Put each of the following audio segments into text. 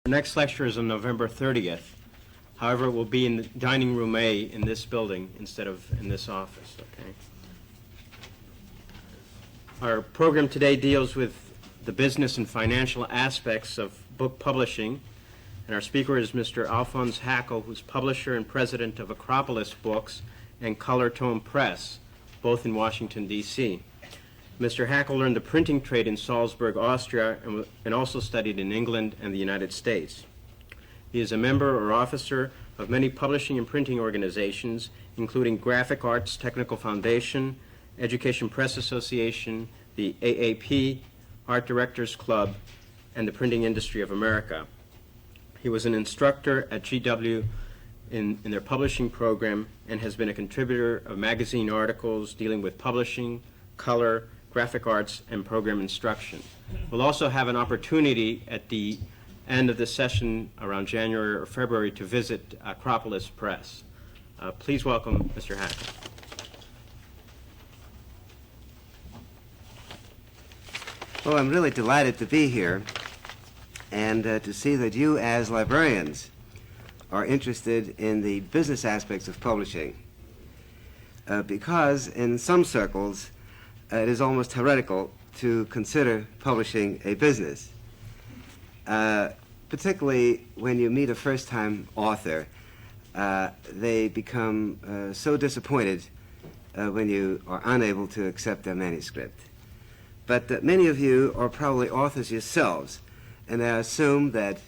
Our next lecture is on November 30th. However, it will be in the dining room A in this building instead of in this office, okay? Our program today deals with the business and financial aspects of book publishing, and our speaker is Mr. Alphonse Hackl, who's publisher and president of Acropolis Books and Color Tome Press, both in Washington, D.C. Mr. Hackl learned the printing trade in Salzburg, Austria, and also studied in England and the United States. He is a member or officer of many publishing and printing organizations, including Graphic Arts Technical Foundation, Education Press Association, the AAP, Art Directors Club, and the Printing Industry of America. He was an instructor at GW in their publishing program and has been a contributor of magazine articles dealing with publishing, color, graphic arts, and program instruction. We'll also have an opportunity at the end of this session around January or February to visit Acropolis Press. Please welcome Mr. Hackl. Well, I'm really delighted to be here and to see that you as librarians are interested in the business aspects of publishing because in some circles it is almost heretical to consider publishing a business. Particularly when you meet a first-time author, they become so disappointed when you are unable to accept their manuscript. But many of you are probably authors yourselves, and I assume that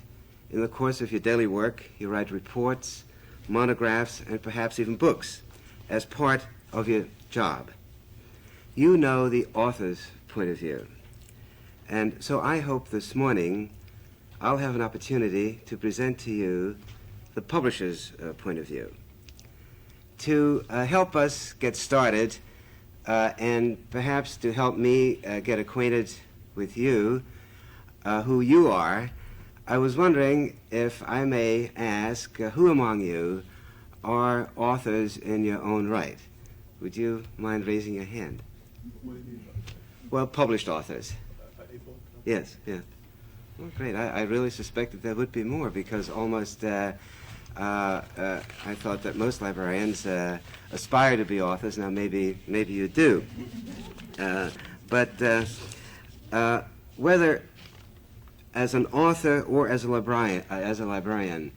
in the course of your daily work, you write reports, monographs, and perhaps even books as part of your job. You know the author's point of view. And so I hope this morning I'll have an opportunity to present to you the publisher's point of view. To help us get started and perhaps to help me get acquainted with you, who you are, I was wondering if I may ask who among you are authors in your own right? Would you mind raising your hand? What do you mean by that? Well, published authors. Able? Yes, yeah. Well, great. I really suspected there would be more because almost I thought that most librarians aspire to be authors. Now, maybe you do. But whether as an author or as a librarian,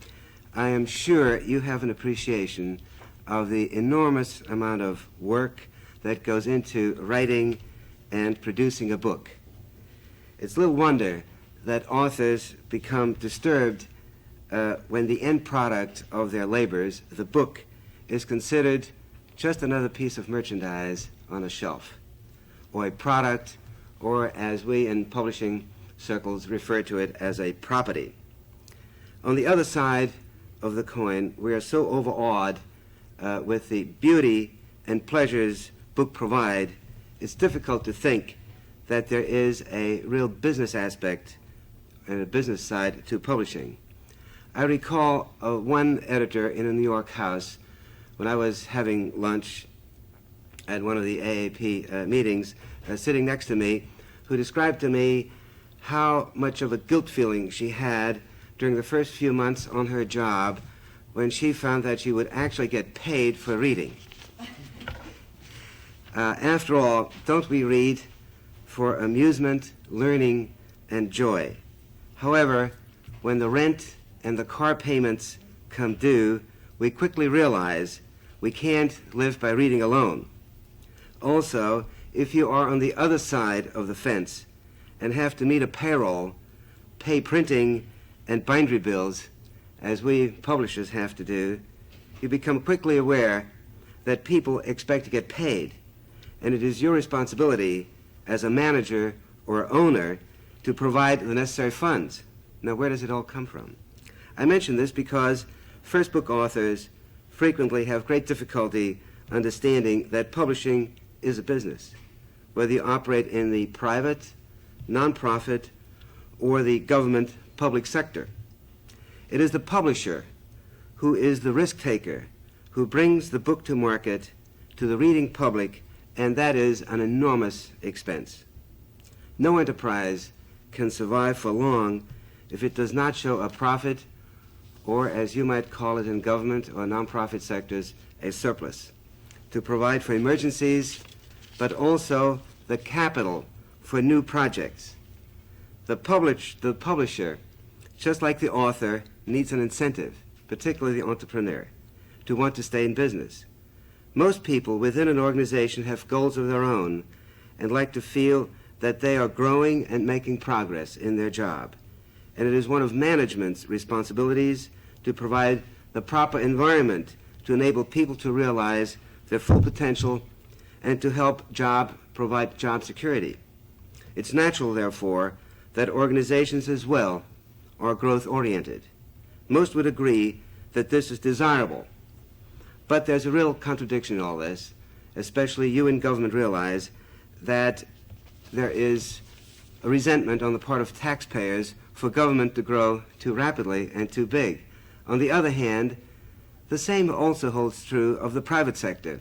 I am sure you have an appreciation of the enormous amount of work that goes into writing and producing a book. It's little wonder that authors become disturbed when the end product of their labors, the book, is considered just another piece of merchandise on a shelf, or a product, or as we in publishing circles refer to it as a property. On the other side of the coin, we are so overawed with the beauty and pleasures book provide, it's difficult to think that there is a real business aspect and a business side to publishing. I recall one editor in a New York house when I was having lunch at one of the AAP meetings, sitting next to me, who described to me how much of a guilt feeling she had during the first few months on her job when she found that she would actually get paid for reading. After all, don't we read for amusement, learning, and joy? However, when the rent and the car payments come due, we quickly realize we can't live by reading alone. Also, if you are on the other side of the fence and have to meet a payroll, pay printing and bindery bills, as we publishers have to do, you become quickly aware that people expect to get paid, and it is your responsibility as a manager or owner to provide the necessary funds. Now, where does it all come from? I mention this because first book authors frequently have great difficulty understanding that publishing is a business, whether you operate in the private, nonprofit, or the government public sector. It is the publisher who is the risk taker, who brings the book to market to the reading public, and that is an enormous expense. No enterprise can survive for long if it does not show a profit, or as you might call it in government or nonprofit sectors, a surplus, to provide for emergencies, but also the capital for new projects. The publisher, just like the author, needs an incentive, particularly the entrepreneur, to want to stay in business. Most people within an organization have goals of their own and like to feel that they are growing and making progress in their job. And it is one of management's responsibilities to provide the proper environment to enable people to realize their full potential and to help provide job security. It's natural, therefore, that organizations as well are growth-oriented. Most would agree that this is desirable. But there's a real contradiction in all this, especially you in government realize that there is a resentment on the part of taxpayers for government to grow too rapidly and too big. On the other hand, the same also holds true of the private sector.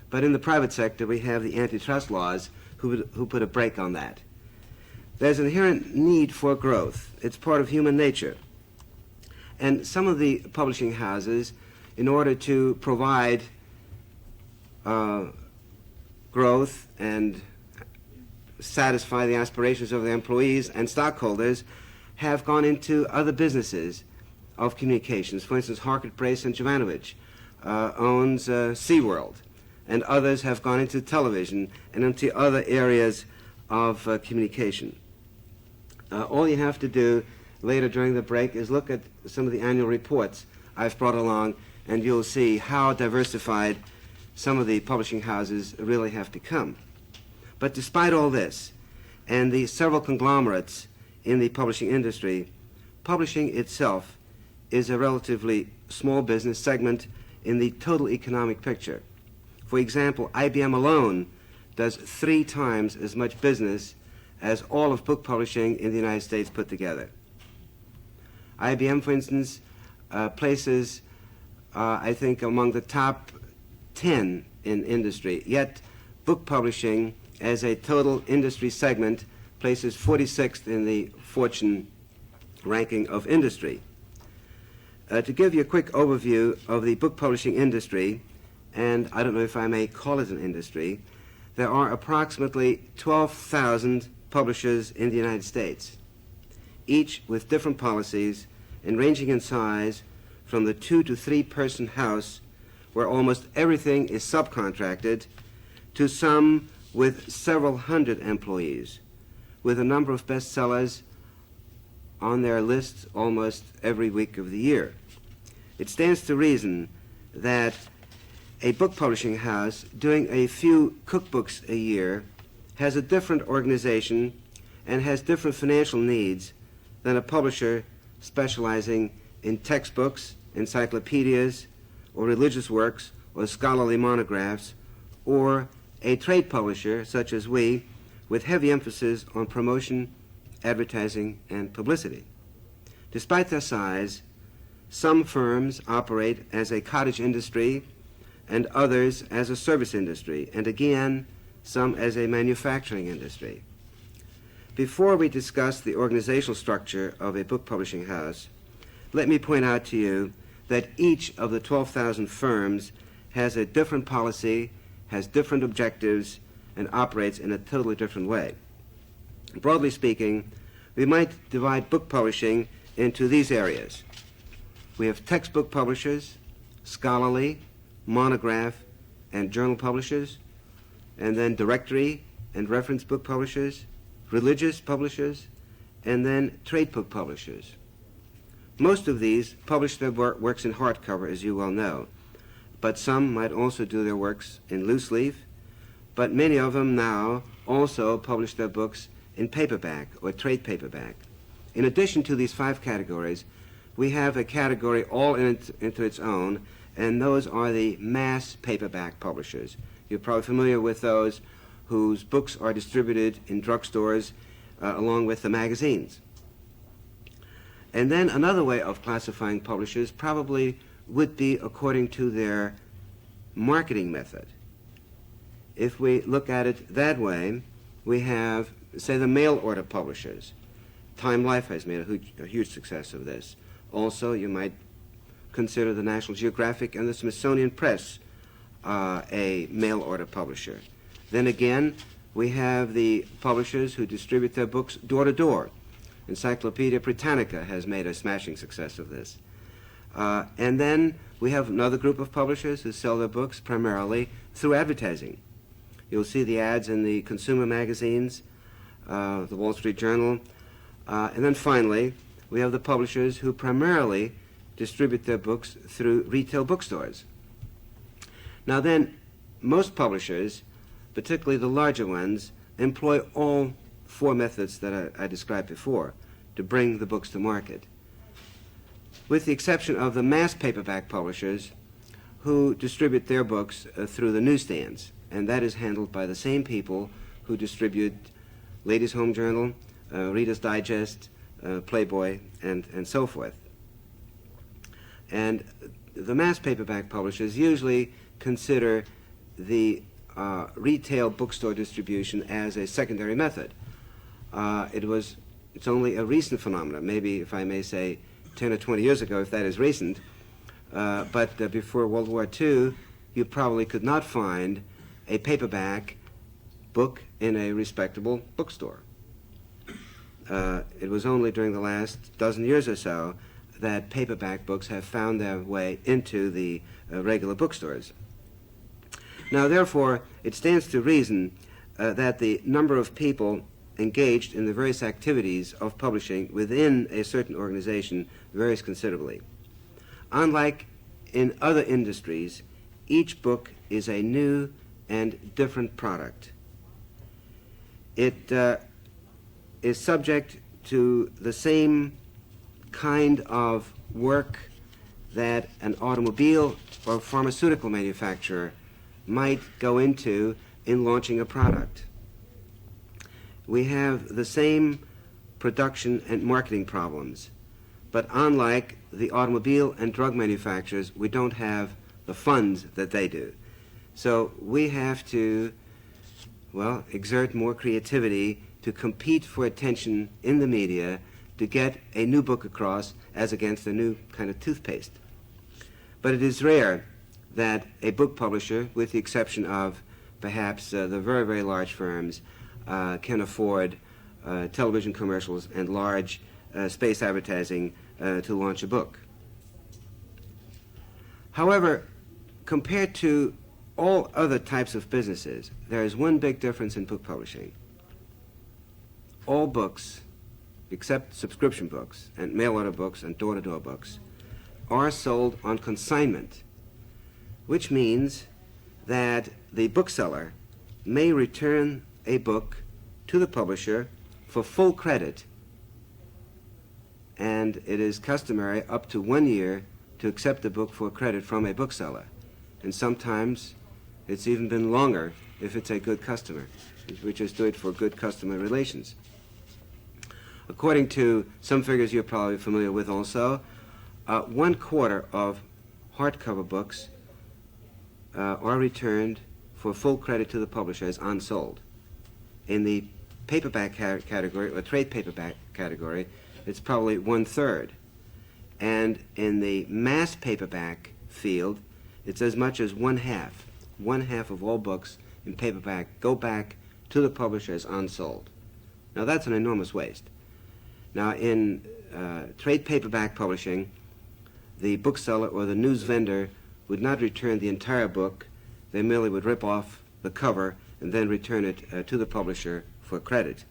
But in the private sector, we have the antitrust laws who put a brake on that. There's an inherent need for growth. It's part of human nature. And some of the publishing houses, in order to provide growth and satisfy the aspirations of their employees and stockholders, have gone into other businesses of communications. For instance, Harcourt Brace and Jovanovich owns SeaWorld, and others have gone into television and into other areas of communication. All you have to do later during the break is look at some of the annual reports I've brought along, and you'll see how diversified some of the publishing houses really have become. But despite all this, and the several conglomerates in the publishing industry, publishing itself is a relatively small business segment in the total economic picture. For example, IBM alone does 3 times as much business as all of book publishing in the United States put together. IBM, for instance, places, I think, among the top 10 in industry, yet book publishing as a total industry segment places 46th in the Fortune ranking of industry. To give you a quick overview of the book publishing industry, and I don't know if I may call it an industry, there are approximately 12,000 publishers in the United States, each with different policies and ranging in size from the 2 to 3 person house where almost everything is subcontracted to some with several hundred employees, with a number of bestsellers on their lists almost every week of the year. It stands to reason that a book publishing house doing a few cookbooks a year has a different organization and has different financial needs than a publisher specializing in textbooks, encyclopedias, or religious works, or scholarly monographs, or a trade publisher, such as we, with heavy emphasis on promotion, advertising, and publicity. Despite their size, some firms operate as a cottage industry and others as a service industry, and again, some as a manufacturing industry. Before we discuss the organizational structure of a book publishing house, let me point out to you that each of the 12,000 firms has a different policy, has different objectives, and operates in a totally different way. Broadly speaking, we might divide book publishing into these areas. We have textbook publishers, scholarly, monograph, and journal publishers, and then directory and reference book publishers, religious publishers, and then trade book publishers. Most of these publish their works in hardcover, as you well know, but some might also do their works in loose leaf, but many of them now also publish their books in paperback or trade paperback. In addition to these 5 categories, we have a category all into its own, and those are the mass paperback publishers. You're probably familiar with those whose books are distributed in drugstores along with the magazines. And then another way of classifying publishers probably would be according to their marketing method. If we look at it that way, we have, say, the mail order publishers. Time Life has made a huge success of this. Also, you might consider the National Geographic and the Smithsonian Press a mail order publisher. Then again, we have the publishers who distribute their books door to door. Encyclopedia Britannica has made a smashing success of this. And then we have another group of publishers who sell their books primarily through advertising. You'll see the ads in the consumer magazines, the Wall Street Journal. And then finally, we have the publishers who primarily distribute their books through retail bookstores. Now then, most publishers, particularly the larger ones, employ all four methods that I described before to bring the books to market, with the exception of the mass paperback publishers who distribute their books through the newsstands, and that is handled by the same people who distribute Ladies' Home Journal, Reader's Digest, Playboy, and so forth. And the mass paperback publishers usually consider the retail bookstore distribution as a secondary method. It's only a recent phenomenon, maybe, if I may say, 10 or 20 years ago, if that is recent. But before World War II, you probably could not find a paperback book in a respectable bookstore. It was only during the last dozen years or so that paperback books have found their way into the regular bookstores. Now, therefore, it stands to reason that the number of people engaged in the various activities of publishing within a certain organization varies considerably. Unlike in other industries, each book is a new and different product. It is subject to the same kind of work that an automobile or pharmaceutical manufacturer might go into in launching a product. We have the same production and marketing problems, but unlike the automobile and drug manufacturers, we don't have the funds that they do. So we have to, well, exert more creativity to compete for attention in the media to get a new book across as against a new kind of toothpaste. But it is rare that a book publisher, with the exception of perhaps the very, very large firms, can afford television commercials and large space advertising to launch a book. However, compared to all other types of businesses, there is one big difference in book publishing. All books, except subscription books and mail-order books and door-to-door books, are sold on consignment, which means that the bookseller may return a book to the publisher for full credit, and it is customary up to 1 year to accept the book for credit from a bookseller. And sometimes it's even been longer if it's a good customer. We just do it for good customer relations. According to some figures you're probably familiar with also, 1/4 of hardcover books are returned for full credit to the publisher as unsold. In the paperback category, or trade paperback category, it's probably 1/3. And in the mass paperback field, it's as much as 1/2. 1/2 of all books in paperback go back to the publisher as unsold. Now that's an enormous waste. Now in trade paperback publishing, the bookseller or the news vendor would not return the entire book. They merely would rip off the cover and then return it to the publisher for credit.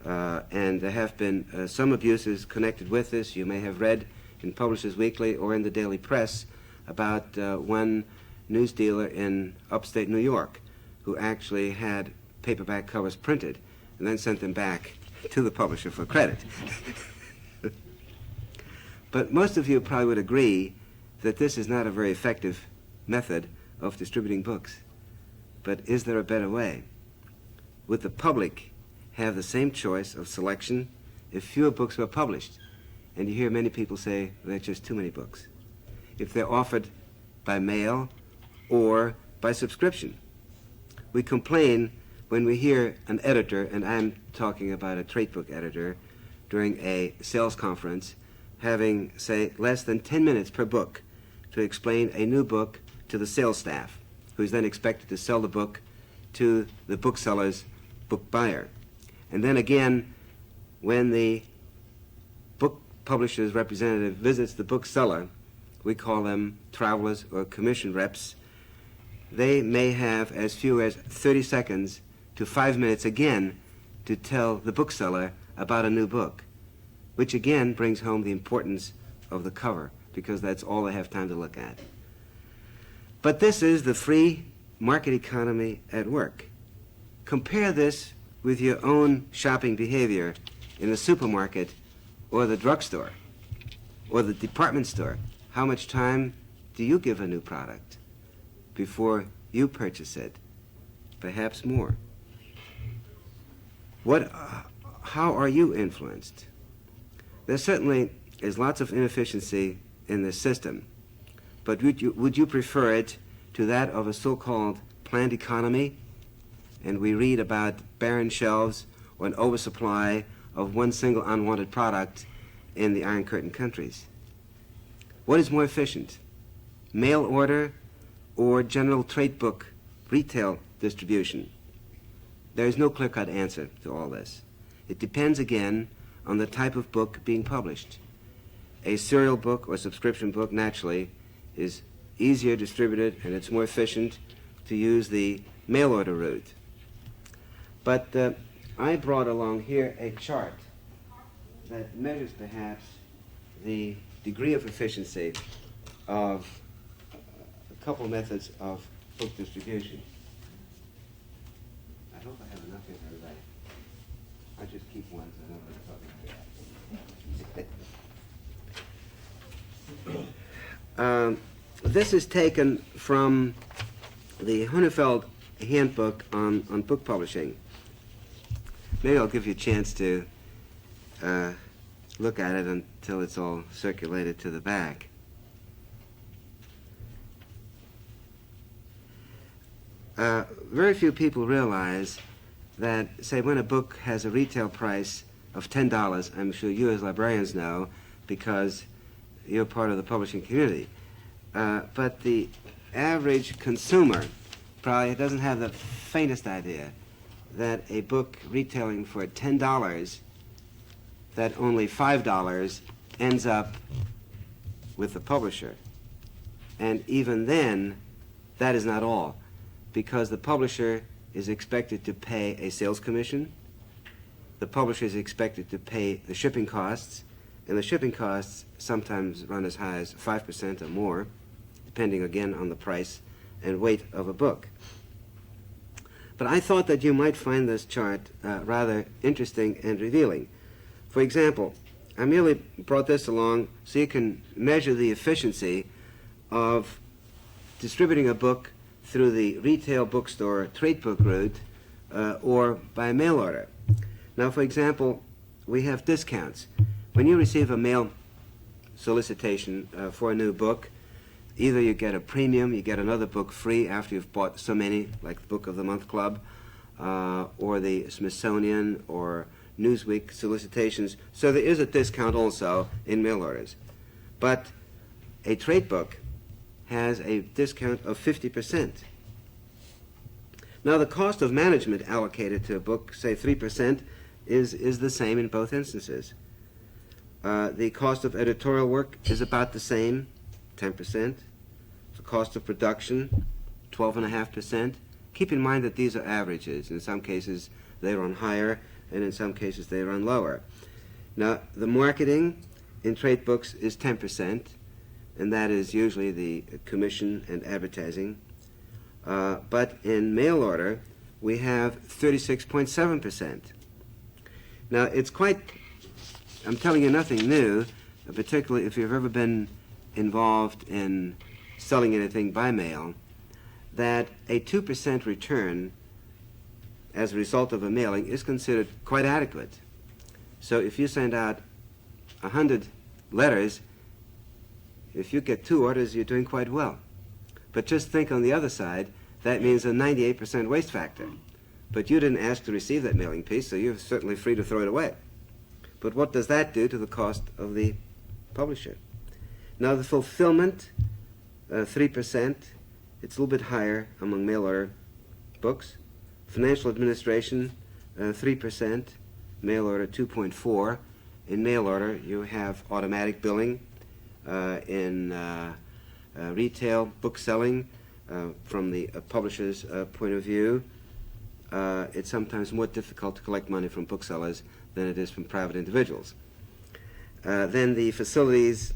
And there have been some abuses connected with this. You may have read in Publishers Weekly or in the daily press about one news dealer in upstate New York who actually had paperback covers printed and then sent them back to the publisher for credit. But most of you probably would agree that this is not a very effective method of distributing books. But is there a better way? Would the public have the same choice of selection if fewer books were published? And you hear many people say, there are just too many books. If they're offered by mail or by subscription. We complain when we hear an editor, and I'm talking about a trade book editor, during a sales conference having, say, less than 10 minutes per book to explain a new book to the sales staff, who's then expected to sell the book to the bookseller's book buyer. And then again, when the book publisher's representative visits the bookseller, we call them travelers or commission reps, they may have as few as 30 seconds to 5 minutes again to tell the bookseller about a new book, which again brings home the importance of the cover, because that's all they have time to look at. But this is the free market economy at work. Compare this with your own shopping behavior in the supermarket or the drugstore or the department store. How much time do you give a new product before you purchase it? Perhaps more. How are you influenced? There certainly is lots of inefficiency in this system, but would you prefer it to that of a so-called planned economy, and we read about barren shelves or an oversupply of one single unwanted product in the Iron Curtain countries? What is more efficient, mail order or general trade book retail distribution? There is no clear-cut answer to all this. It depends again on the type of book being published. A serial book or subscription book naturally is easier distributed, and it's more efficient to use the mail order route. But I brought along here a chart that measures perhaps the degree of efficiency of a couple methods of book distribution. I hope I have enough here for everybody. I just keep one so nobody's talking. This is taken from the Hunefeld Handbook on book publishing. Maybe I'll give you a chance to look at it until it's all circulated to the back. Very few people realize that, say, when a book has a retail price of $10, I'm sure you as librarians know because you're part of the publishing community, but the average consumer probably doesn't have the faintest idea that a book retailing for $10, that only $5 ends up with the publisher. And even then, that is not all, because the publisher is expected to pay a sales commission, the publisher is expected to pay the shipping costs, and the shipping costs sometimes run as high as 5% or more, depending again on the price and weight of a book. But I thought that you might find this chart rather interesting and revealing. For example, I merely brought this along so you can measure the efficiency of distributing a book through the retail bookstore trade book route or by mail order. Now, for example, we have discounts. When you receive a mail solicitation for a new book, either you get a premium, you get another book free after you've bought so many, like the Book of the Month Club, or the Smithsonian or Newsweek solicitations. So there is a discount also in mail orders. But a trade book has a discount of 50%. Now, the cost of management allocated to a book, say 3%, is the same in both instances. The cost of editorial work is about the same, 10%. The cost of production, 12.5%. Keep in mind that these are averages. In some cases, they run higher, and in some cases, they run lower. Now, the marketing in trade books is 10%, and that is usually the commission and advertising. But in mail order, we have 36.7%. Now, it's quite, I'm telling you nothing new, particularly if you've ever been involved in selling anything by mail, that a 2% return as a result of a mailing is considered quite adequate. So if you send out 100 letters, if you get 2 orders, you're doing quite well. But just think on the other side, that means a 98% waste factor. But you didn't ask to receive that mailing piece, so you're certainly free to throw it away. But what does that do to the cost of the publisher? Now, the fulfillment, 3%. It's a little bit higher among mail order books. Financial administration, 3%. Mail order, 2.4. In mail order, you have automatic billing. In retail book selling, from the publisher's point of view, it's sometimes more difficult to collect money from booksellers than it is from private individuals. Then the facilities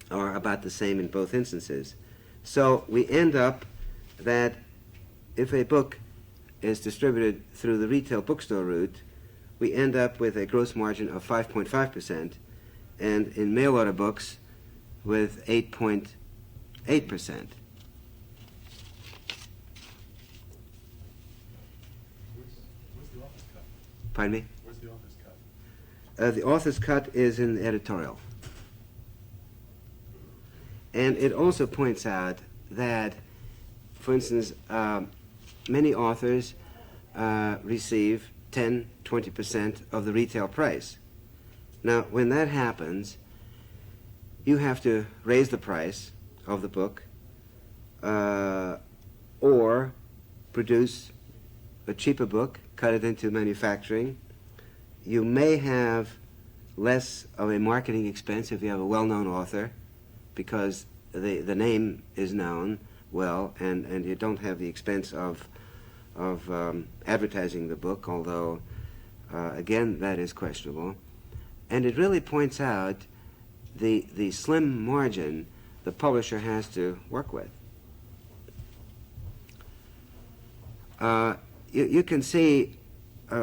are about the same in both instances. So we end up that if a book is distributed through the retail bookstore route, we end up with a gross margin of 5.5%, and in mail order books with 8.8%. Where's the office cut? Pardon me? Where's the office cut? The author's cut is in the editorial. And it also points out that, for instance, many authors receive 10, 20% of the retail price. Now, when that happens, you have to raise the price of the book or produce a cheaper book, cut it into manufacturing. You may have less of a marketing expense if you have a well-known author, because the name is known well, and you don't have the expense of advertising the book, although, again, that is questionable. And it really points out the slim margin the publisher has to work with. You can see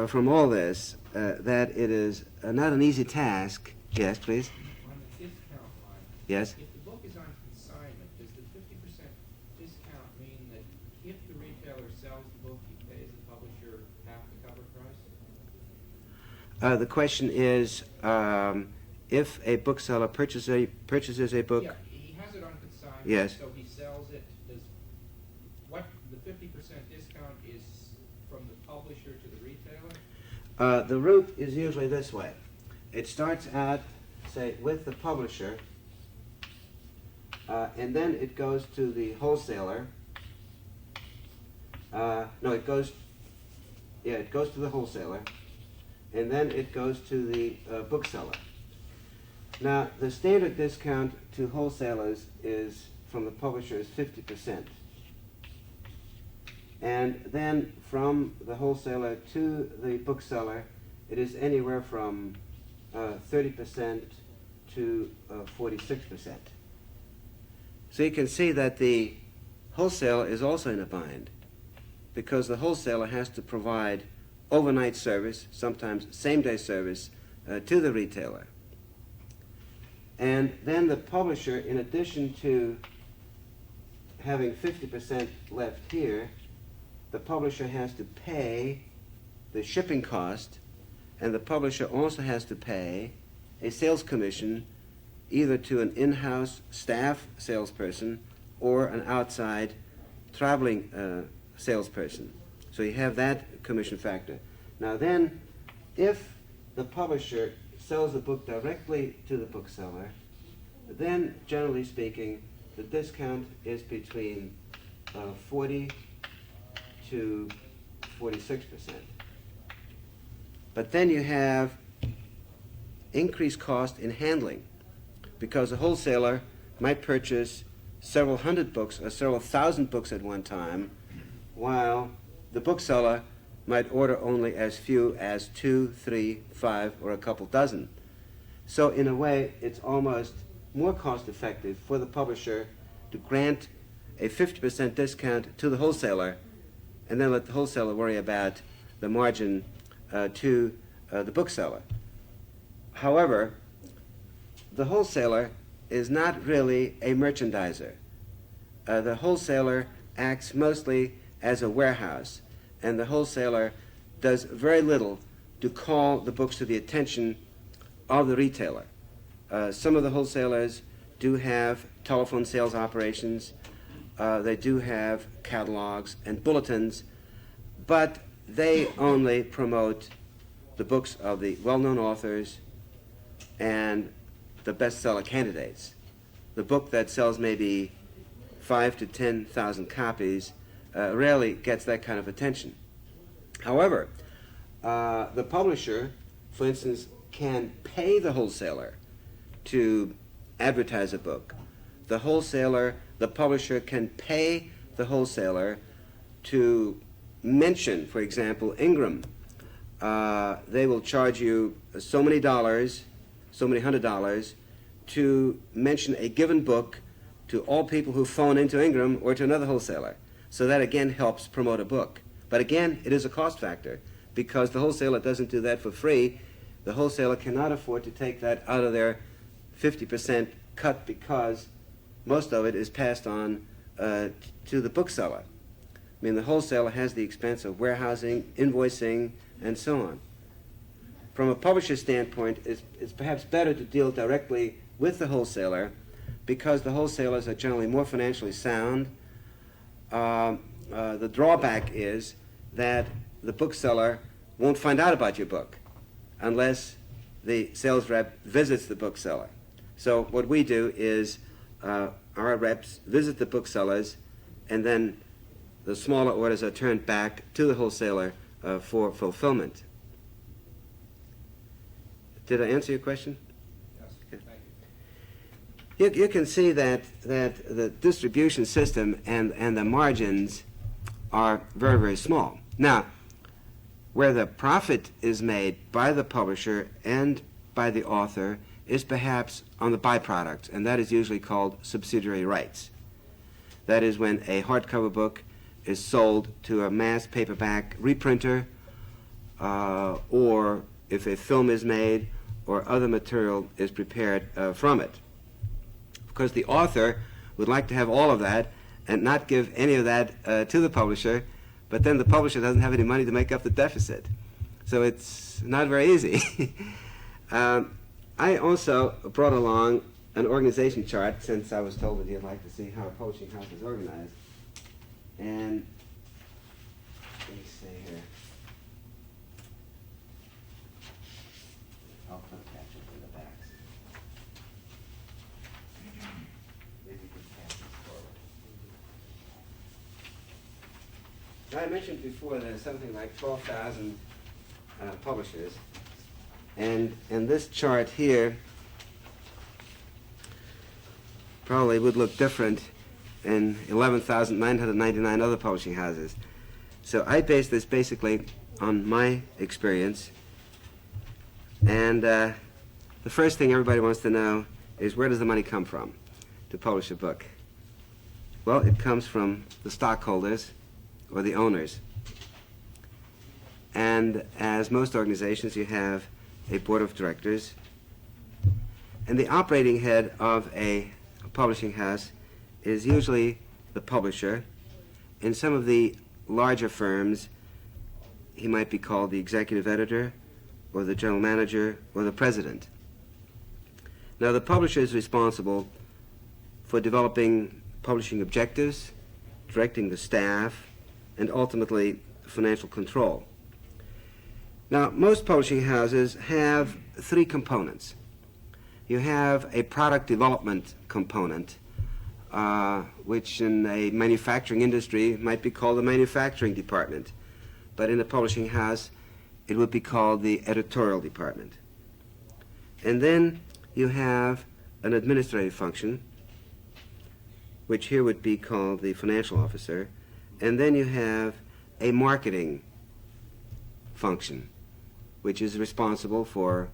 from all this that it is not an easy task. Yes, please. On the discount line, Yes. if the book is on consignment, does the 50% discount mean that if the retailer sells the book, he pays the publisher half the cover price? The question is, if a bookseller purchases a book. Yeah, he has it on consignment. Yes. So he sells it. Does what the 50% discount is from the publisher to the retailer? The route is usually this way. It starts out, say, with the publisher, and then it goes to the wholesaler. It goes to the wholesaler, and then it goes to the bookseller. Now, the standard discount to wholesalers is, from the publisher, is 50%. And then from the wholesaler to the bookseller, it is anywhere from 30% to 46%. So you can see that the wholesaler is also in a bind, because the wholesaler has to provide overnight service, sometimes same-day service, to the retailer. And then the publisher, in addition to having 50% left here, the publisher has to pay the shipping cost, and the publisher also has to pay a sales commission either to an in-house staff salesperson or an outside traveling salesperson. So you have that commission factor. Now then, if the publisher sells the book directly to the bookseller, then, generally speaking, the discount is between 40 to 46%. But then you have increased cost in handling, because a wholesaler might purchase several hundred books or several thousand books at one time, while the bookseller might order only as few as 2, 3, 5, or a couple dozen. So in a way, it's almost more cost effective for the publisher to grant a 50% discount to the wholesaler, and then let the wholesaler worry about the margin to the bookseller. However, the wholesaler is not really a merchandiser. The wholesaler acts mostly as a warehouse, and the wholesaler does very little to call the books to the attention of the retailer. Some of the wholesalers do have telephone sales operations, they do have catalogs and bulletins, but they only promote the books of the well-known authors and the bestseller candidates. The book that sells maybe 5 to 10,000 copies rarely gets that kind of attention. However, the publisher, for instance, can pay the wholesaler to advertise a book. The publisher can pay the wholesaler to mention, for example, Ingram. They will charge you so many $100 to mention a given book to all people who phone into Ingram or to another wholesaler. So that again helps promote a book. But again, it is a cost factor because the wholesaler doesn't do that for free. The wholesaler cannot afford to take that out of their 50% cut because most of it is passed on to the bookseller. I mean, the wholesaler has the expense of warehousing, invoicing, and so on. From a publisher's standpoint, it's perhaps better to deal directly with the wholesaler because the wholesalers are generally more financially sound. The drawback is that the bookseller won't find out about your book unless the sales rep visits the bookseller. So what we do is our reps visit the booksellers, and then the smaller orders are turned back to the wholesaler for fulfillment. Did I answer your question? Yes, Okay. thank you. You can see that the distribution system and the margins are very, very small. Now, where the profit is made by the publisher and by the author is perhaps on the byproduct, and that is usually called subsidiary rights. That is when a hardcover book is sold to a mass paperback reprinter, or if a film is made or other material is prepared from it. Because the author would like to have all of that and not give any of that to the publisher, but then the publisher doesn't have any money to make up the deficit. So it's not very easy. I also brought along an organization chart since I was told that you'd like to see how a publishing house is organized. And let me see here. I'll put a caption in the backs. Maybe you can pass this forward. Now, I mentioned before there's something like 12,000 publishers. And this chart here probably would look different in 11,999 other publishing houses. So I base this basically on my experience. And the first thing everybody wants to know is, where does the money come from to publish a book? Well, it comes from the stockholders or the owners. And as most organizations, you have a board of directors. And the operating head of a publishing house is usually the publisher. In some of the larger firms, he might be called the executive editor, or the general manager, or the president. Now, the publisher is responsible for developing publishing objectives, directing the staff, and ultimately financial control. Now, most publishing houses have three components. You have a product development component, which in a manufacturing industry might be called the manufacturing department, but in a publishing house it would be called the editorial department. And then you have an administrative function, which here would be called the financial officer, and then you have a marketing function, which is responsible for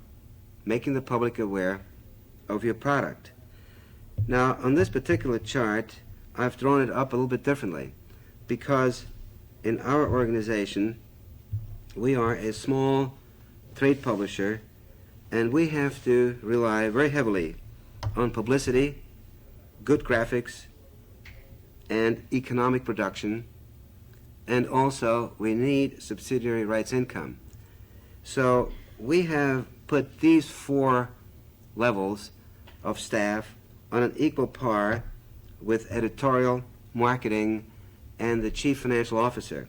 making the public aware of your product. Now, on this particular chart, I've drawn it up a little bit differently because in our organization, we are a small trade publisher, and we have to rely very heavily on publicity, good graphics, and economic production, and also we need subsidiary rights income. So we have put these four levels of staff on an equal par with editorial, marketing, and the chief financial officer.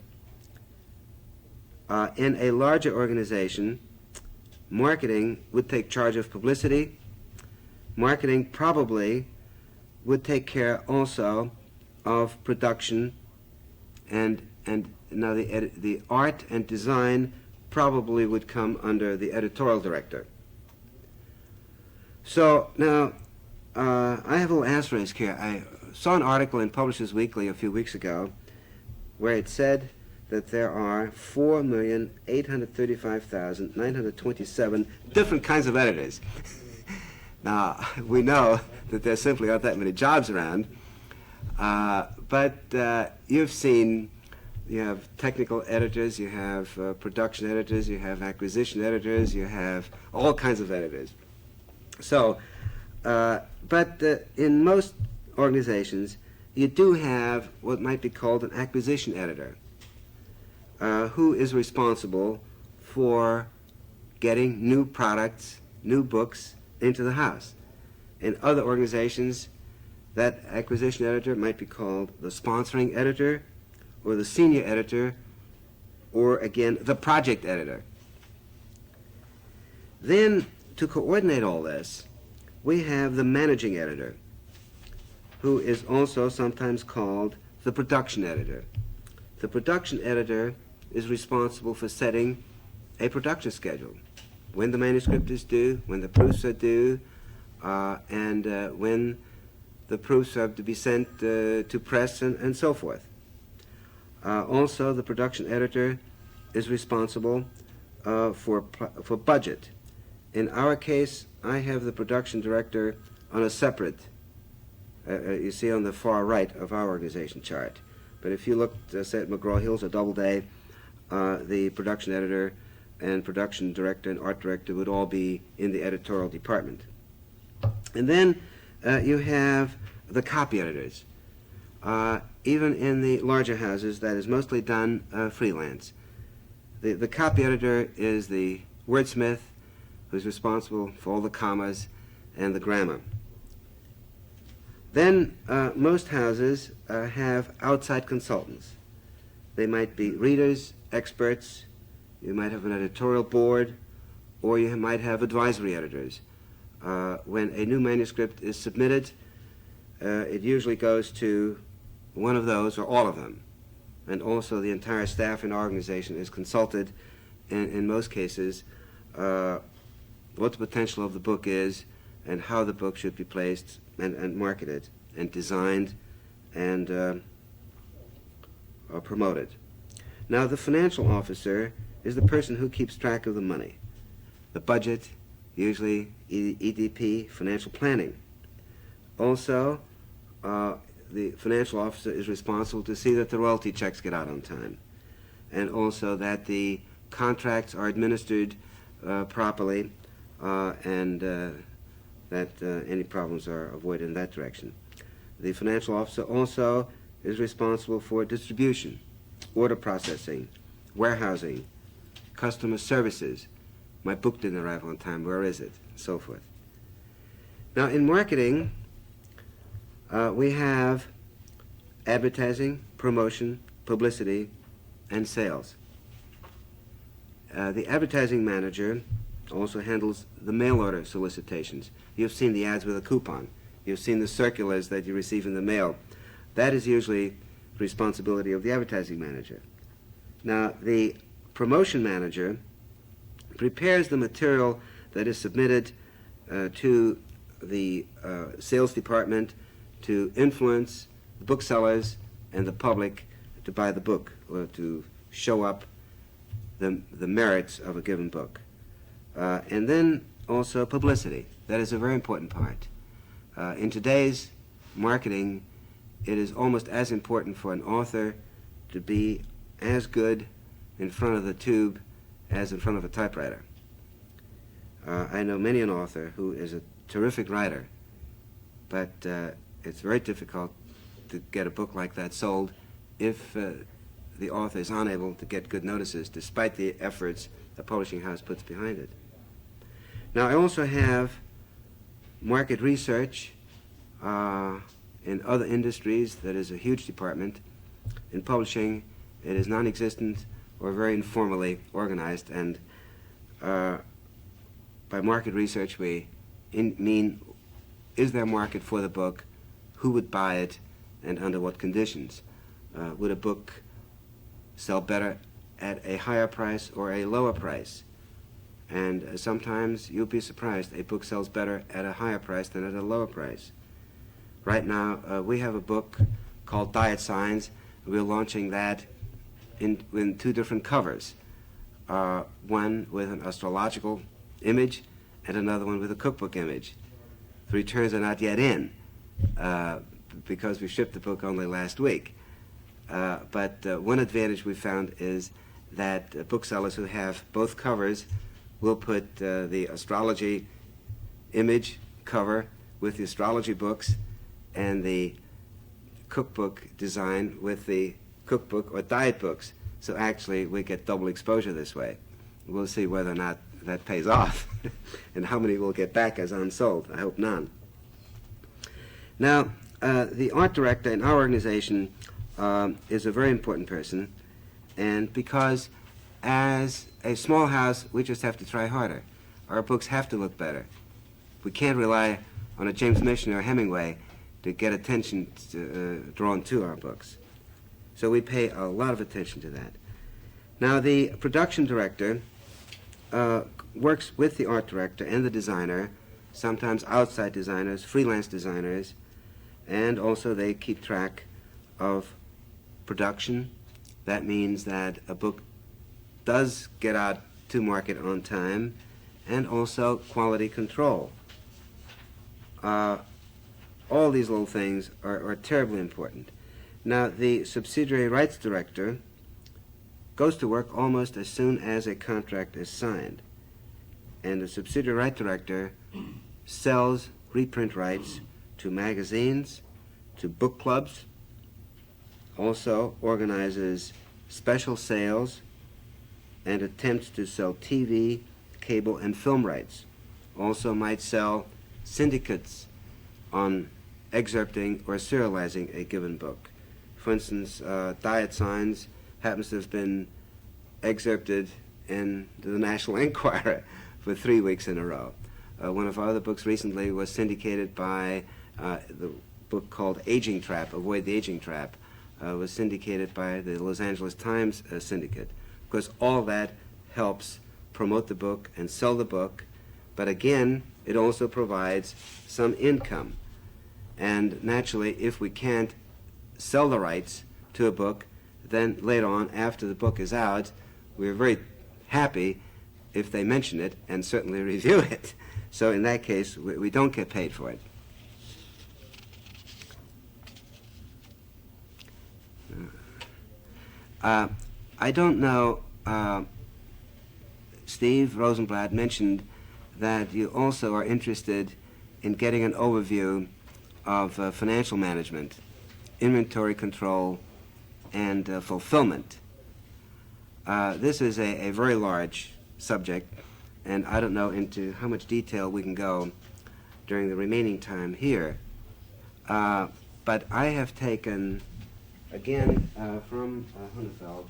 In a larger organization, marketing would take charge of publicity. Marketing probably would take care also of production, and now the art and design probably would come under the editorial director. So now I have a little asterisk here. I saw an article in Publishers Weekly a few weeks ago where it said that there are 4,835,927 different kinds of editors. Now, we know that there simply aren't that many jobs around, but you have technical editors, you have production editors, you have acquisition editors, you have all kinds of editors. So, but in most organizations, you do have what might be called an acquisition editor, who is responsible for getting new products, new books into the house. In other organizations, that acquisition editor might be called the sponsoring editor, or the senior editor, or again, the project editor. Then, to coordinate all this, we have the managing editor, who is also sometimes called the production editor. The production editor is responsible for setting a production schedule, when the manuscript is due, when the proofs are due, and when the proofs are to be sent to press and so forth. Also, the production editor is responsible for budget. In our case, I have the production director on a separate, you see on the far right of our organization chart. But if you look, say, at McGraw-Hill's or Doubleday, the production editor and production director and art director would all be in the editorial department. And then you have the copy editors. Even in the larger houses, that is mostly done freelance. The copy editor is the wordsmith who's responsible for all the commas and the grammar. Then most houses have outside consultants. They might be readers, experts, you might have an editorial board, or you might have advisory editors. When a new manuscript is submitted, it usually goes to one of those or all of them. And also the entire staff in our organization is consulted in most cases what the potential of the book is and how the book should be placed and marketed and designed and promoted. Now, the financial officer is the person who keeps track of the money, the budget, usually EDP, financial planning. Also, the financial officer is responsible to see that the royalty checks get out on time, and also that the contracts are administered properly, and that any problems are avoided in that direction. The financial officer also is responsible for distribution, order processing, warehousing, customer services. My book didn't arrive on time, where is it? And so forth. Now, in marketing, we have advertising, promotion, publicity, and sales. The advertising manager also handles the mail order solicitations. You've seen the ads with a coupon. You've seen the circulars that you receive in the mail. That is usually the responsibility of the advertising manager. Now, the promotion manager prepares the material that is submitted to the sales department to influence the booksellers and the public to buy the book or to show up the merits of a given book. And then also publicity. That is a very important part. In today's marketing, it is almost as important for an author to be as good in front of the tube as in front of a typewriter. I know many an author who is a terrific writer, but it's very difficult to get a book like that sold if the author is unable to get good notices despite the efforts the publishing house puts behind it. Now, I also have market research in other industries. That is a huge department. In publishing, it is non-existent or very informally organized, and by market research, we mean, is there a market for the book, who would buy it, and under what conditions? Would a book sell better at a higher price or a lower price? And sometimes you'll be surprised, a book sells better at a higher price than at a lower price. Right now, we have a book called Diet Signs. We're launching that in two different covers, one with an astrological image and another one with a cookbook image. The returns are not yet in because we shipped the book only last week. But one advantage we found is that booksellers who have both covers will put the astrology image cover with the astrology books and the cookbook design with the cookbook or diet books. So actually we get double exposure this way. We'll see whether or not that pays off and how many we'll get back as unsold. I hope none. Now, the art director in our organization is a very important person, and because as a small house, we just have to try harder. Our books have to look better. We can't rely on a James Michener or Hemingway to get attention drawn to our books. So we pay a lot of attention to that. Now, the production director works with the art director and the designer, sometimes outside designers, freelance designers, and also they keep track of production. That means that a book does get out to market on time, and also quality control. All these little things are terribly important. Now, the subsidiary rights director goes to work almost as soon as a contract is signed. And the subsidiary rights director sells reprint rights to magazines, to book clubs, also organizes special sales, and attempts to sell TV, cable, and film rights. Also might sell syndicates on excerpting or serializing a given book. For instance, Diet Signs happens to have been excerpted in the National Enquirer for 3 weeks in a row. One of our other books recently was syndicated by the book called Aging Trap, Avoid the Aging Trap, was syndicated by the Los Angeles Times syndicate. Of course, all that helps promote the book and sell the book, but again, it also provides some income. And naturally, if we can't sell the rights to a book, then later on, after the book is out, we're very happy if they mention it and certainly review it. So in that case, we don't get paid for it. I don't know, Steve Rosenblatt mentioned that you also are interested in getting an overview of financial management, inventory control, and fulfillment. This is a very large subject, and I don't know into how much detail we can go during the remaining time here. But I have taken, again, from Hunefeld,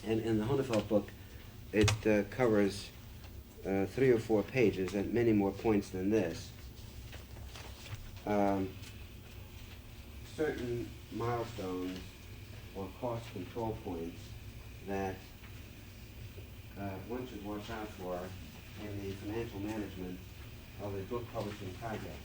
and in the Hunefeld book, it covers 3 or 4 pages and many more points than this. Certain milestones or cost control points that one should watch out for in the financial management of a book publishing project.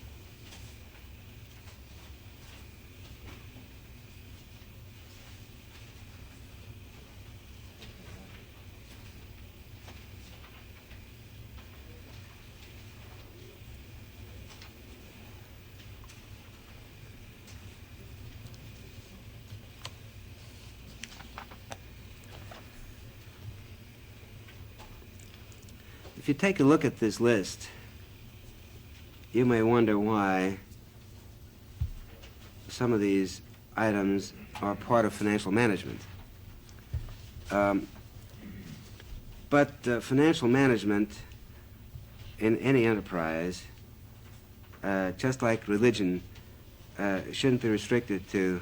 If you take a look at this list, you may wonder why some of these items are part of financial management. But financial management in any enterprise, just like religion, shouldn't be restricted to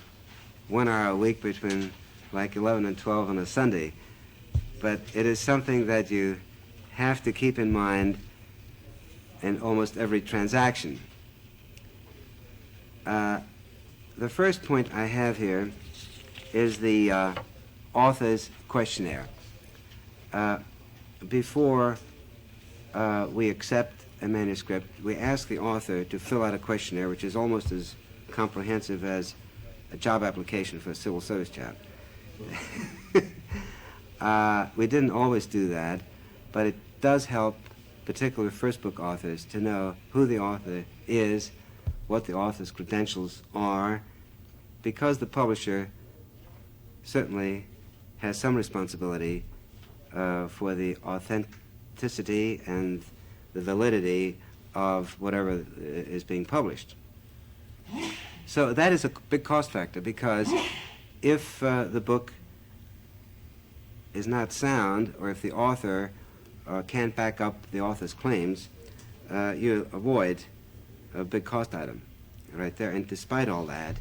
1 hour a week between like 11 and 12 on a Sunday. But it is something that you have to keep in mind in almost every transaction. The first point I have here is the author's questionnaire. Before we accept a manuscript, we ask the author to fill out a questionnaire which is almost as comprehensive as a job application for a civil service job. We didn't always do that, but it does help, particularly first book authors, to know who the author is, what the author's credentials are, because the publisher certainly has some responsibility for the authenticity and the validity of whatever is being published. So that is a big cost factor, because if the book is not sound, or if the author can't back up the author's claims, you avoid a big cost item right there. And despite all that,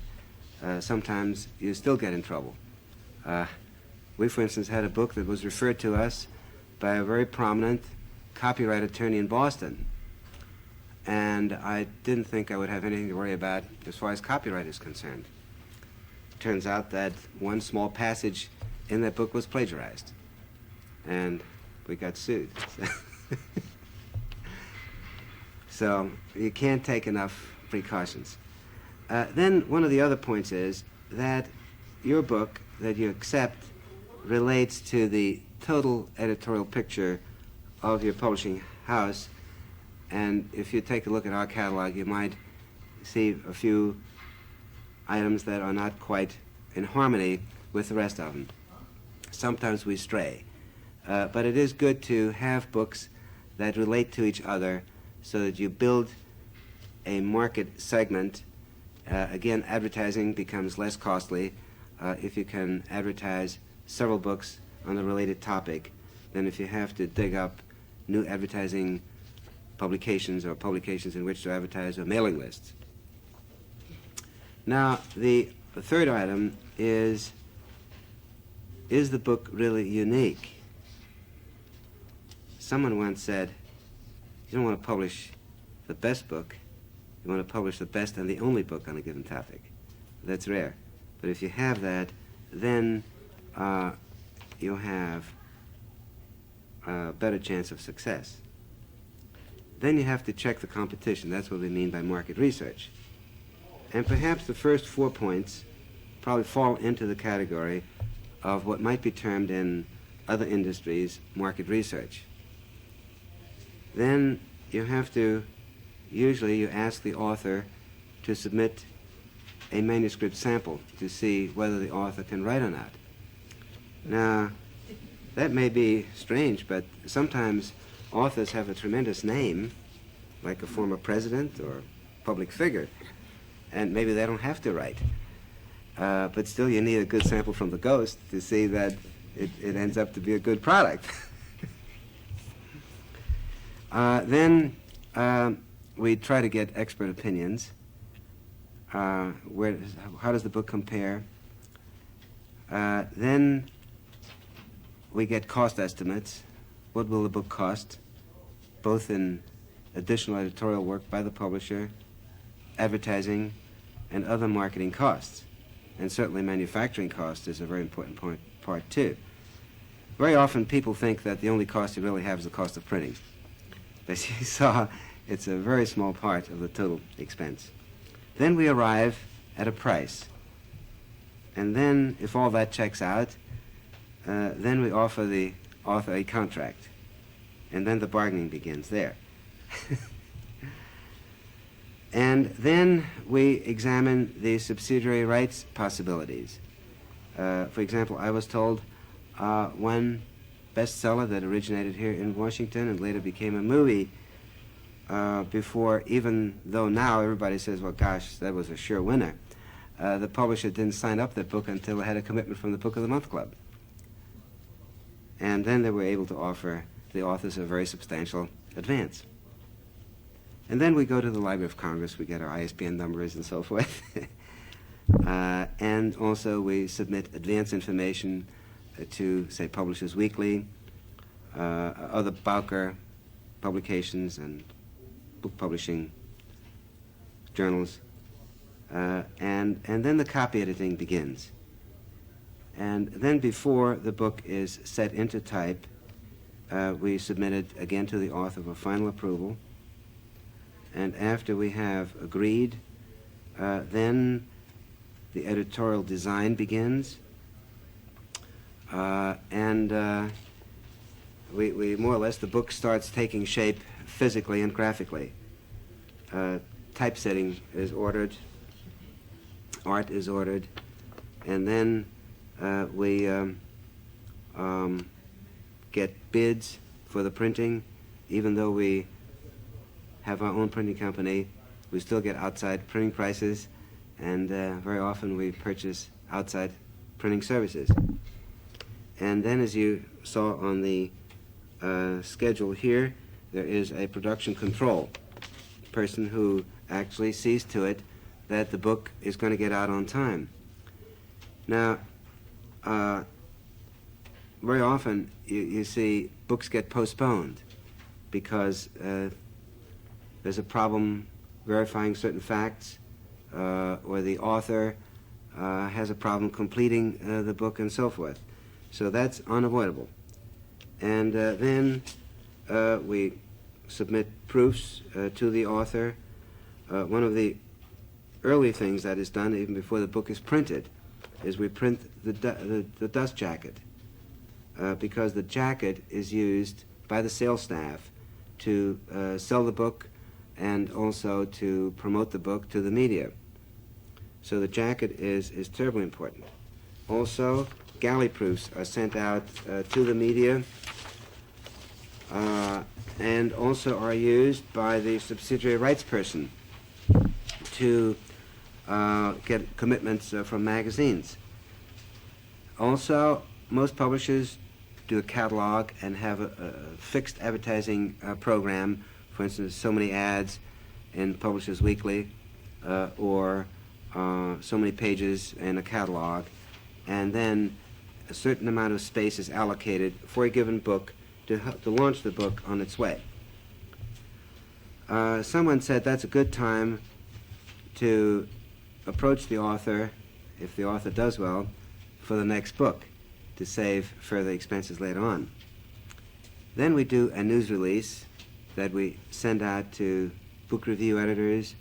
sometimes you still get in trouble. We, for instance, had a book that was referred to us by a very prominent copyright attorney in Boston. And I didn't think I would have anything to worry about as far as copyright is concerned. Turns out that one small passage in that book was plagiarized, and we got sued. So you can't take enough precautions. Then one of the other points is that your book that you accept relates to the total editorial picture of your publishing house. And if you take a look at our catalog, you might see a few items that are not quite in harmony with the rest of them. Sometimes we stray. But it is good to have books that relate to each other so that you build a market segment. Again, advertising becomes less costly if you can advertise several books on a related topic than if you have to dig up new advertising publications or publications in which to advertise or mailing lists. Now, the third item is the book really unique? Someone once said, you don't want to publish the best book, you want to publish the best and the only book on a given topic. That's rare. But if you have that, then you'll have a better chance of success. Then you have to check the competition. That's what we mean by market research. And perhaps the first 4 points probably fall into the category of what might be termed in other industries market research. Then you have to, usually you ask the author to submit a manuscript sample to see whether the author can write or not. Now, that may be strange, but sometimes authors have a tremendous name, like a former president or public figure, and maybe they don't have to write. But still, you need a good sample from the ghost to see that it ends up to be a good product. Then we try to get expert opinions. How does the book compare? Then we get cost estimates. What will the book cost, both in additional editorial work by the publisher, advertising, and other marketing costs. And certainly manufacturing cost is a very important part too. Very often people think that the only cost you really have is the cost of printing. But you saw it's a very small part of the total expense. Then we arrive at a price. And then, if all that checks out, then we offer the author a contract. And then the bargaining begins there. And then we examine the subsidiary rights possibilities. For example, I was told one bestseller that originated here in Washington and later became a movie before, even though now everybody says, well, gosh, that was a sure winner. The publisher didn't sign up that book until it had a commitment from the Book of the Month Club. And then they were able to offer the authors a very substantial advance. And then we go to the Library of Congress, we get our ISBN numbers and so forth. And also we submit advance information to, say, Publishers Weekly, other Bowker publications and book publishing journals. And then the copy editing begins. And then before the book is set into type, we submit it again to the author for final approval. And after we have agreed, then the editorial design begins. We more or less, the book starts taking shape physically and graphically. Typesetting is ordered, art is ordered, and then we get bids for the printing. Even though we have our own printing company, we still get outside printing prices, and very often we purchase outside printing services. And then, as you saw on the schedule here, there is a production control person who actually sees to it that the book is going to get out on time. Now, very often you see books get postponed because there's a problem verifying certain facts, or the author has a problem completing the book and so forth. So that's unavoidable. And then we submit proofs to the author. One of the early things that is done even before the book is printed is we print the dust jacket, because the jacket is used by the sales staff to sell the book and also to promote the book to the media. So the jacket is terribly important. Also, galley proofs are sent out to the media and also are used by the subsidiary rights person to get commitments from magazines. Also, most publishers do a catalog and have a fixed advertising program. For instance, so many ads in Publishers Weekly, or so many pages in a catalog, and then a certain amount of space is allocated for a given book to launch the book on its way. Someone said that's a good time to approach the author, if the author does well, for the next book, to save further expenses later on. Then we do a news release that we send out to book review editors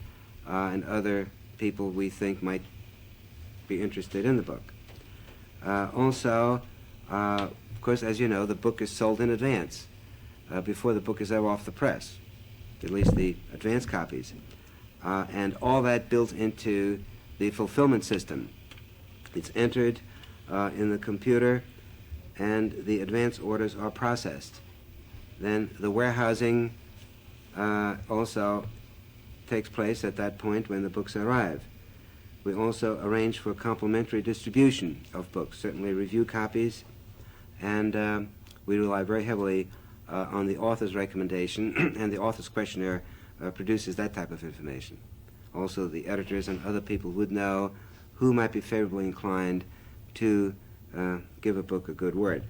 and other people we think might be interested in the book. Also, of course, as you know, the book is sold in advance, before the book is ever off the press, at least the advance copies. And all that built into the fulfillment system. It's entered in the computer, and the advance orders are processed. Then the warehousing also takes place at that point when the books arrive. We also arrange for complimentary distribution of books, certainly review copies, and we rely very heavily on the author's recommendation, and the author's questionnaire produces that type of information. Also, the editors and other people would know who might be favorably inclined to give a book a good word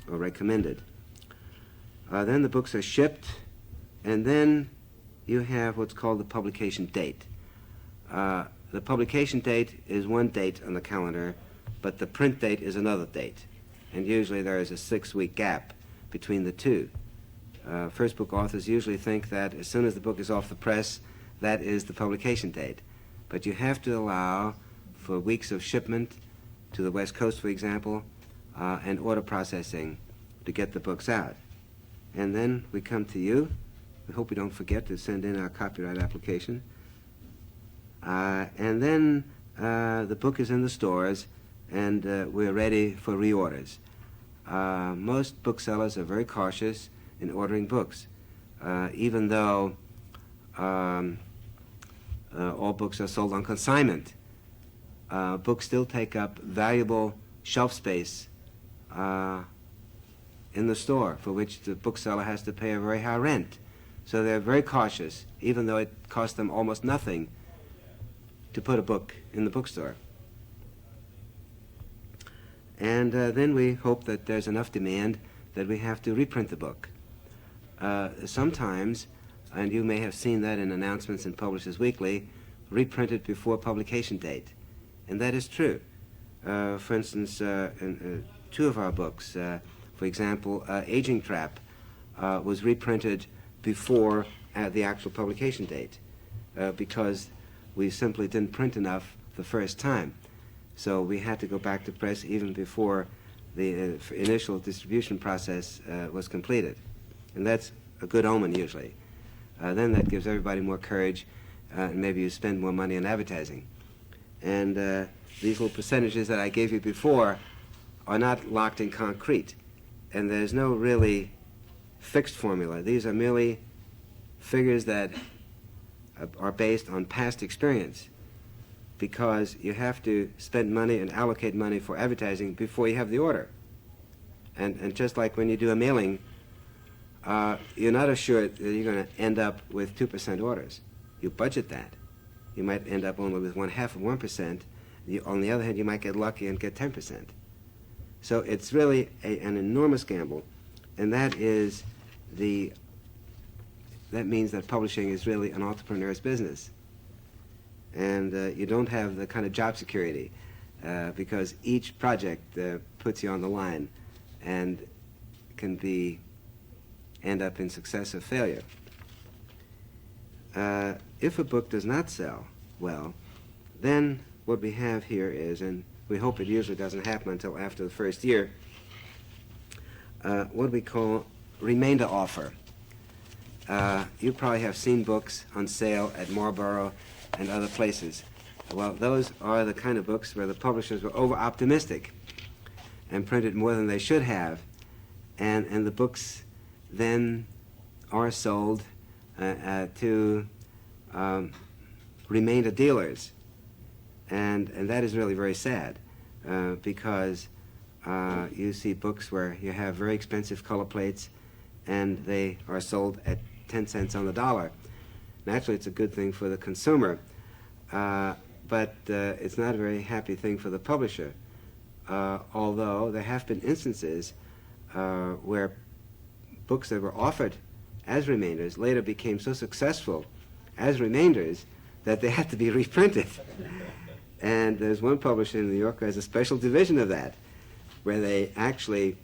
or recommend it. Then the books are shipped, and then you have what's called the publication date. The publication date is one date on the calendar, but the print date is another date. And usually there is a 6-week gap between the two. First book authors usually think that as soon as the book is off the press, that is the publication date. But you have to allow for weeks of shipment to the West Coast, for example, and order processing to get the books out. And then we come to you. We hope we don't forget to send in our copyright application. And then the book is in the stores, and we're ready for reorders. Most booksellers are very cautious in ordering books, even though all books are sold on consignment. Books still take up valuable shelf space in the store, for which the bookseller has to pay a very high rent. So they're very cautious, even though it costs them almost nothing to put a book in the bookstore. And then we hope that there's enough demand that we have to reprint the book. Sometimes, and you may have seen that in announcements in Publishers Weekly, reprinted before publication date. And that is true. For instance, in two of our books, for example, Aging Trap was reprinted before the actual publication date because we simply didn't print enough the first time. So we had to go back to press even before the initial distribution process was completed. And that's a good omen usually. Then that gives everybody more courage, and maybe you spend more money on advertising. And these little percentages that I gave you before are not locked in concrete, and there's no really fixed formula. These are merely figures that are based on past experience, because you have to spend money and allocate money for advertising before you have the order. And just like when you do a mailing, you're not assured that you're going to end up with 2% orders. You budget that. You might end up only with 1/2 of 1%. On the other hand, you might get lucky and get 10%. So it's really an enormous gamble, and that means that publishing is really an entrepreneur's business. And you don't have the kind of job security because each project puts you on the line and can end up in success or failure. If a book does not sell well, then what we have here is, and we hope it usually doesn't happen until after the first year, what we call remainder offer. You probably have seen books on sale at Marlborough and other places. Well, those are the kind of books where the publishers were over-optimistic and printed more than they should have, and the books then are sold to remainder dealers, and that is really very sad because you see books where you have very expensive color plates and they are sold at 10 cents on the dollar. Naturally, it's a good thing for the consumer, but it's not a very happy thing for the publisher, although there have been instances where books that were offered as remainders later became so successful as remainders that they had to be reprinted. And there's one publisher in New York who has a special division of that, where they actually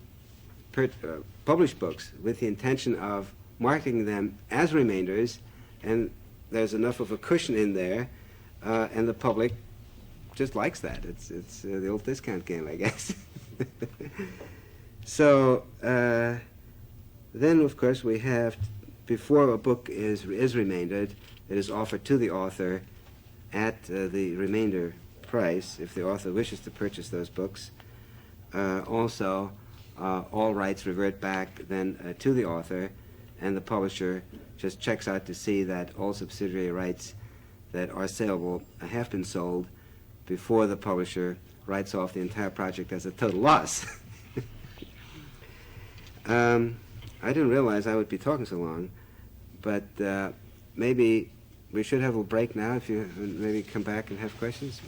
publish books with the intention of marketing them as remainders, and there's enough of a cushion in there, and the public just likes that. It's the old discount game, I guess. So then, of course, we have, before a book is remaindered, it is offered to the author at the remainder price, if the author wishes to purchase those books. Also, all rights revert back then to the author, and the publisher just checks out to see that all subsidiary rights that are saleable have been sold before the publisher writes off the entire project as a total loss. I didn't realize I would be talking so long, but maybe we should have a break now if you maybe come back and have questions.